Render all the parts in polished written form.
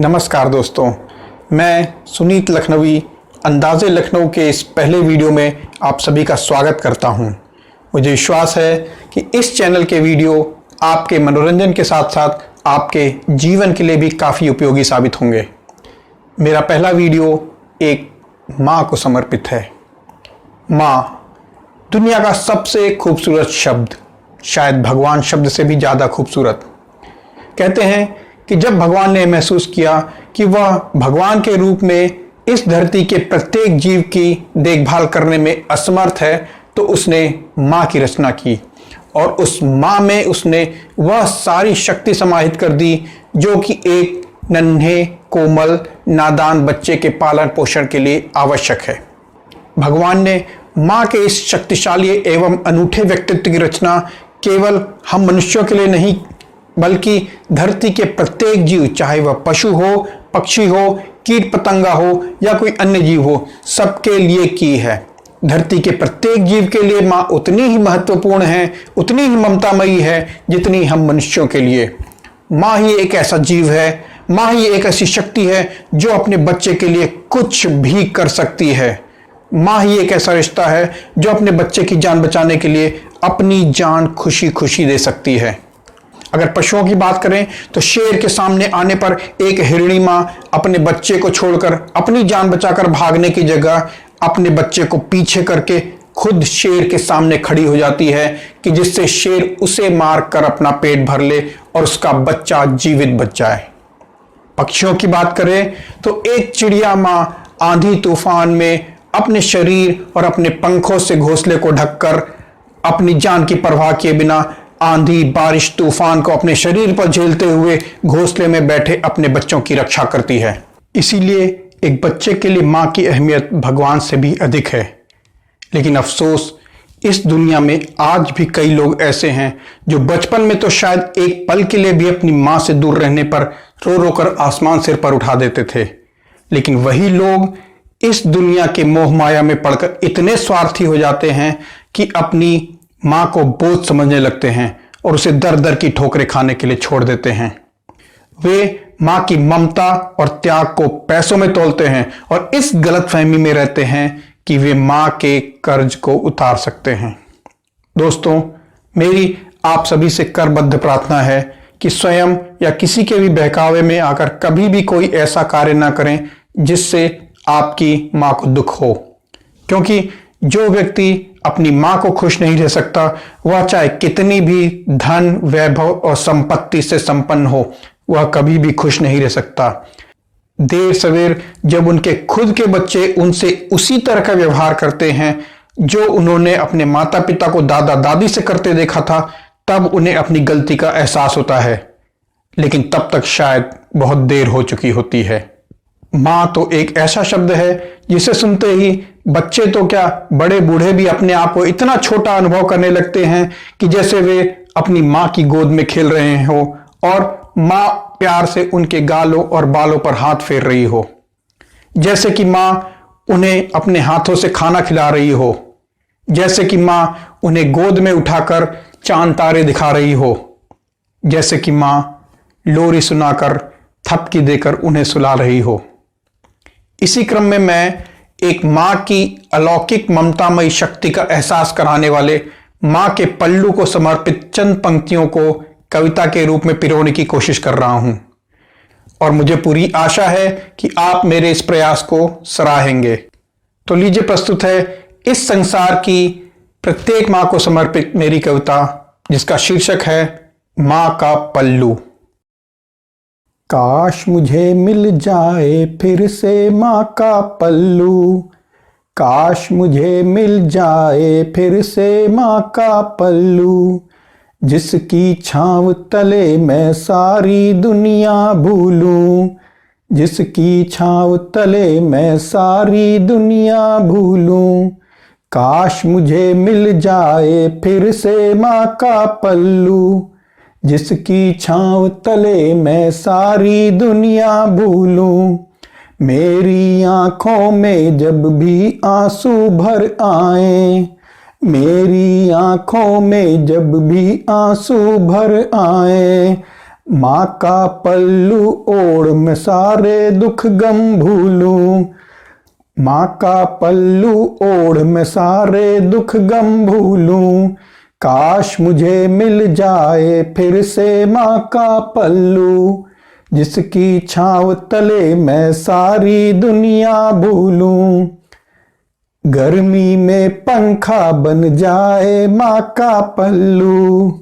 नमस्कार दोस्तों, मैं सुनीत लखनवी अंदाज़े लखनऊ के इस पहले वीडियो में आप सभी का स्वागत करता हूं। मुझे विश्वास है कि इस चैनल के वीडियो आपके मनोरंजन के साथ साथ आपके जीवन के लिए भी काफ़ी उपयोगी साबित होंगे। मेरा पहला वीडियो एक माँ को समर्पित है। माँ, दुनिया का सबसे खूबसूरत शब्द, शायद भगवान शब्द से भी ज़्यादा खूबसूरत। कहते हैं कि जब भगवान ने महसूस किया कि वह भगवान के रूप में इस धरती के प्रत्येक जीव की देखभाल करने में असमर्थ है, तो उसने माँ की रचना की और उस माँ में उसने वह सारी शक्ति समाहित कर दी जो कि एक नन्हे कोमल नादान बच्चे के पालन पोषण के लिए आवश्यक है। भगवान ने माँ के इस शक्तिशाली एवं अनूठे व्यक्तित्व की रचना केवल हम मनुष्यों के लिए नहीं बल्कि धरती के प्रत्येक जीव, चाहे वह पशु हो, पक्षी हो, कीट पतंगा हो या कोई अन्य जीव हो, सबके लिए की है। धरती के प्रत्येक जीव के लिए माँ उतनी ही महत्वपूर्ण है, उतनी ही ममतामयी है जितनी हम मनुष्यों के लिए। माँ ही एक ऐसा जीव है, माँ ही एक ऐसी शक्ति है जो अपने बच्चे के लिए कुछ भी कर सकती है। माँ ही एक ऐसा रिश्ता है जो अपने बच्चे की जान बचाने के लिए अपनी जान खुशी खुशी दे सकती है। अगर पशुओं की बात करें तो शेर के सामने आने पर एक हिरणी माँ अपने बच्चे को छोड़कर अपनी जान बचाकर भागने की जगह अपने बच्चे को पीछे करके खुद शेर के सामने खड़ी हो जाती है कि जिससे शेर उसे मार कर अपना पेट भर ले और उसका बच्चा जीवित बच जाए। पक्षियों की बात करें तो एक चिड़िया माँ आंधी तूफान में अपने शरीर और अपने पंखों से घोंसले को ढककर अपनी जान की परवाह किए बिना आंधी बारिश तूफान को अपने शरीर पर झेलते हुए घोंसले में बैठे अपने बच्चों की रक्षा करती है। इसीलिए एक बच्चे के लिए माँ की अहमियत भगवान से भी अधिक है। लेकिन अफसोस, इस दुनिया में आज भी कई लोग ऐसे हैं जो बचपन में तो शायद एक पल के लिए भी अपनी माँ से दूर रहने पर रो रो कर आसमान सिर पर उठा देते थे। लेकिन वही लोग इस दुनिया के मोह माया में पड़कर इतने स्वार्थी हो जाते हैं कि अपनी माँ को बोझ समझने लगते हैं और उसे दर दर की ठोकरें खाने के लिए छोड़ देते हैं। वे माँ की ममता और त्याग को पैसों में तौलते हैं और इस गलतफहमी में रहते हैं कि वे माँ के कर्ज को उतार सकते हैं। दोस्तों, मेरी आप सभी से करबद्ध प्रार्थना है कि स्वयं या किसी के भी बहकावे में आकर कभी भी कोई ऐसा कार्य ना करें जिससे आपकी माँ को दुख हो, क्योंकि जो व्यक्ति अपनी माँ को खुश नहीं रह सकता, वह चाहे कितनी भी धन, वैभव और संपत्ति से संपन्न हो, वह कभी भी खुश नहीं रह सकता। देर सवेर जब उनके खुद के बच्चे उनसे उसी तरह का व्यवहार करते हैं जो उन्होंने अपने माता पिता को दादा दादी से करते देखा था, तब उन्हें अपनी गलती का एहसास होता है। लेकिन तब तक शायद बहुत देर हो चुकी होती है। माँ तो एक ऐसा शब्द है जिसे सुनते ही बच्चे तो क्या, बड़े बूढ़े भी अपने आप को इतना छोटा अनुभव करने लगते हैं कि जैसे वे अपनी माँ की गोद में खेल रहे हो और माँ प्यार से उनके गालों और बालों पर हाथ फेर रही हो, जैसे कि माँ उन्हें अपने हाथों से खाना खिला रही हो, जैसे कि माँ उन्हें गोद में उठाकर चांद तारे दिखा रही हो, जैसे कि माँ लोरी सुनाकर थपकी देकर उन्हें सुला रही हो। इसी क्रम में मैं एक माँ की अलौकिक ममतामयी शक्ति का एहसास कराने वाले माँ के पल्लू को समर्पित चंद पंक्तियों को कविता के रूप में पिरोने की कोशिश कर रहा हूं और मुझे पूरी आशा है कि आप मेरे इस प्रयास को सराहेंगे। तो लीजिए, प्रस्तुत है इस संसार की प्रत्येक माँ को समर्पित मेरी कविता, जिसका शीर्षक है माँ का पल्लू। काश मुझे मिल जाए फिर से माँ का पल्लू, काश मुझे मिल जाए फिर से माँ का पल्लू, जिसकी छाँव तले मैं सारी दुनिया भूलूं, जिसकी छाँव तले मैं सारी दुनिया भूलूं। काश मुझे मिल जाए फिर से माँ का पल्लू, जिसकी छाँव तले मैं सारी दुनिया भूलूं। मेरी आँखों में जब भी आंसू भर आए, मेरी आँखों में जब भी आंसू भर आए, माँ का पल्लू ओढ़ मैं सारे दुख गम भूलूं। माँ का पल्लू ओढ़ मैं सारे दुख गम भूलूं। काश मुझे मिल जाए फिर से माँ का पल्लू, जिसकी छाँव तले मैं सारी दुनिया भूलूं। गर्मी में पंखा बन जाए माँ का पल्लू,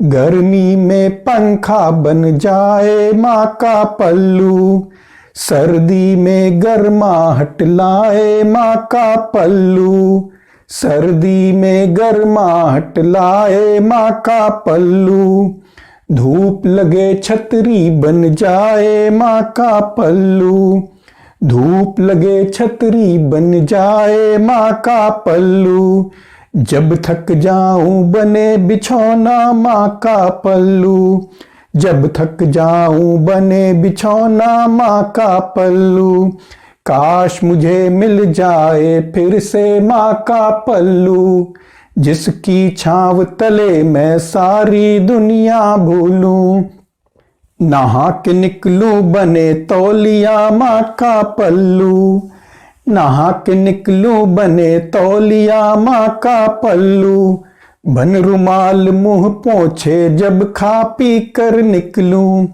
गर्मी में पंखा बन जाए माँ का पल्लू। सर्दी में गर्माहट लाए माँ का पल्लू, सर्दी में गर्माहट लाए माँ का पल्लू। धूप लगे छतरी बन जाए माँ का पल्लू, धूप लगे छतरी बन जाए माँ का पल्लू। जब थक जाऊं बने बिछौना माँ का पल्लू, जब थक जाऊं बने बिछौना माँ का पल्लू। काश मुझे मिल जाए फिर से माँ का पल्लू, जिसकी छाँव तले मैं सारी दुनिया भूलूं। नहा के निकलूं बने तौलिया माँ का पल्लू, नहा के निकलूं बने तौलिया माँ का पल्लू। बन रुमाल मुंह पोंछे जब खा पी कर निकलूं,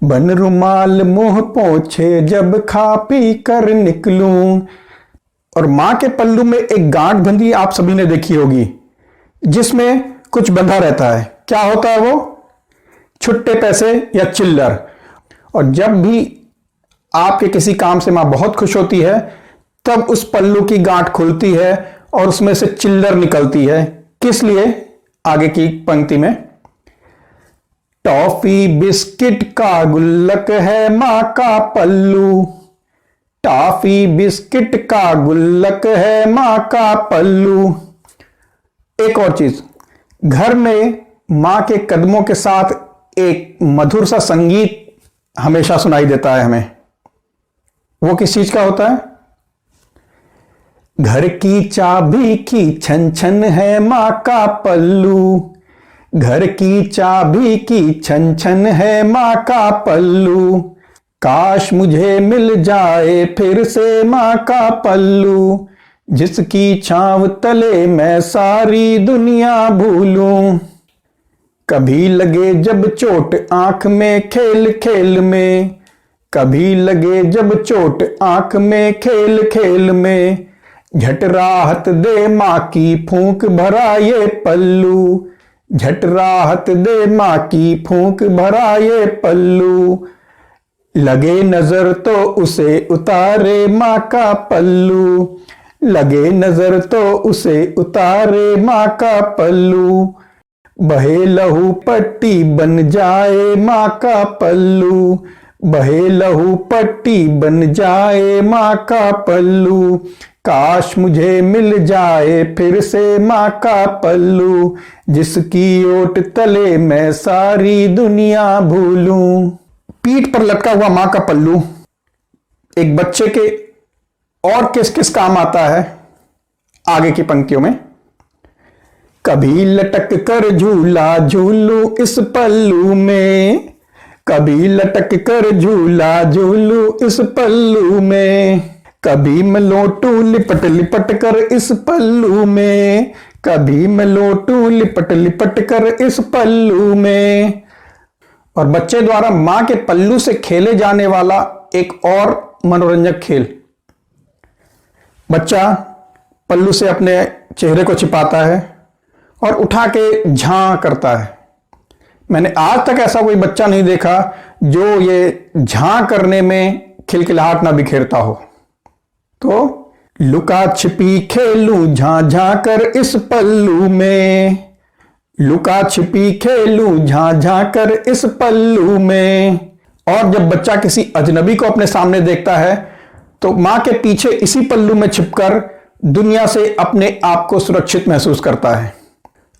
बन रुमाल मुंह पोंछे जब खा पी कर निकलूं। और माँ के पल्लू में एक गांठ बंधी आप सभी ने देखी होगी, जिसमें कुछ बंधा रहता है। क्या होता है वो? छुट्टे पैसे या चिल्लर। और जब भी आपके किसी काम से माँ बहुत खुश होती है, तब उस पल्लू की गांठ खुलती है और उसमें से चिल्लर निकलती है। किस लिए? आगे की पंक्ति में, टॉफी बिस्किट का गुल्लक है माँ का पल्लू, टॉफी बिस्किट का गुल्लक है माँ का पल्लू। एक और चीज, घर में माँ के कदमों के साथ एक मधुर सा संगीत हमेशा सुनाई देता है हमें। वो किस चीज का होता है? घर की चाबी की छन छन है माँ का पल्लू, घर की चाबी की छन छन है माँ का पल्लू। काश मुझे मिल जाए फिर से माँ का पल्लू, जिसकी छाँव तले मैं सारी दुनिया भूलूं। कभी लगे जब चोट आंख में खेल खेल में, कभी लगे जब चोट आंख में खेल खेल में। झट राहत दे माँ की फूंक भरा ये पल्लू, झट राहत दे माँ की फूंक भरा ये पल्लू। लगे नजर तो उसे उतारे माँ का पल्लू, लगे नजर तो उसे उतारे माँ का पल्लू। बहे लहू पट्टी बन जाए माँ का पल्लू, बहे लहू पट्टी बन जाए माँ का पल्लू। काश मुझे मिल जाए फिर से माँ का पल्लू, जिसकी ओट तले मैं सारी दुनिया भूलूं। पीठ पर लटका हुआ माँ का पल्लू एक बच्चे के और किस किस काम आता है? आगे की पंक्तियों में, कभी लटक कर झूला झूलू इस पल्लू में, कभी लटक कर झूला झूलू इस पल्लू में। कभी मैं लोटू लिपट लिपट कर इस पल्लू में, कभी मैं लोटू लिपट लिपट कर इस पल्लू में। और बच्चे द्वारा मां के पल्लू से खेले जाने वाला एक और मनोरंजक खेल, बच्चा पल्लू से अपने चेहरे को छिपाता है और उठा के झां करता है। मैंने आज तक ऐसा कोई बच्चा नहीं देखा जो ये झां करने में खिलखिलाहट ना बिखेरता हो। तो लुका छिपी खेलूं झां झां कर इस पल्लू में, लुका छिपी खेलूं झां झां कर इस पल्लू में। और जब बच्चा किसी अजनबी को अपने सामने देखता है तो मां के पीछे इसी पल्लू में छिपकर दुनिया से अपने आप को सुरक्षित महसूस करता है।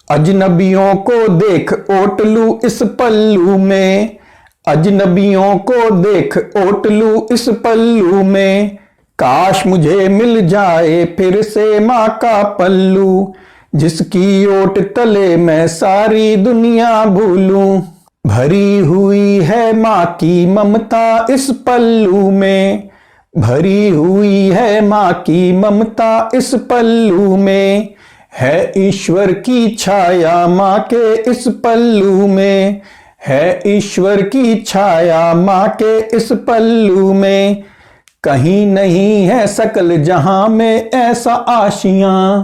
अजनबियों को देख ओट लूं इस पल्लू में, अजनबियों को देख ओट लूं इस पल्लू में। काश मुझे मिल जाए फिर से मां का पल्लू, जिसकी ओट तले मैं सारी दुनिया भूलूं। भरी हुई है है माँ की ममता इस पल्लू में, भरी हुई है माँ की ममता इस पल्लू में, है ईश्वर की छाया माँ के इस पल्लू में, है ईश्वर की छाया माँ के इस पल्लू में। कहीं नहीं है सकल जहां में ऐसा आशियां,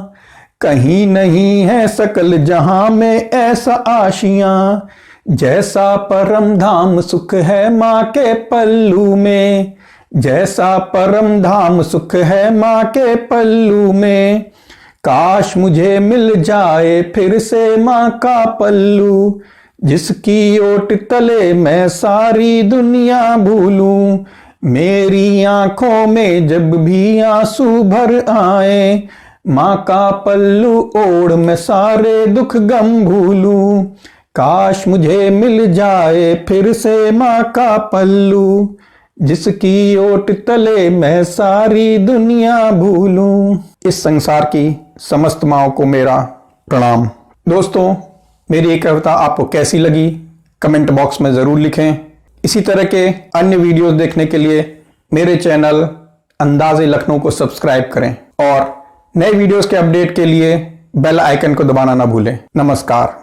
कहीं नहीं है सकल जहां में ऐसा आशियां, जैसा परम धाम सुख है माँ के पल्लू में, जैसा परम धाम सुख है माँ के पल्लू में। काश मुझे मिल जाए फिर से माँ का पल्लू, जिसकी ओट तले मैं सारी दुनिया भूलूं। मेरी आंखों में जब भी आंसू भर आए, माँ का पल्लू ओढ़ मैं सारे दुख गम भूलूं। काश मुझे मिल जाए फिर से माँ का पल्लू, जिसकी ओट तले मैं सारी दुनिया भूलूं। इस संसार की समस्त माँओं को मेरा प्रणाम। दोस्तों, मेरी ये कविता आपको कैसी लगी कमेंट बॉक्स में ज़रूर लिखें। इसी तरह के अन्य वीडियोस देखने के लिए मेरे चैनल अंदाज़े लखनऊ को सब्सक्राइब करें और नए वीडियोस के अपडेट के लिए बेल आइकन को दबाना ना भूलें। नमस्कार।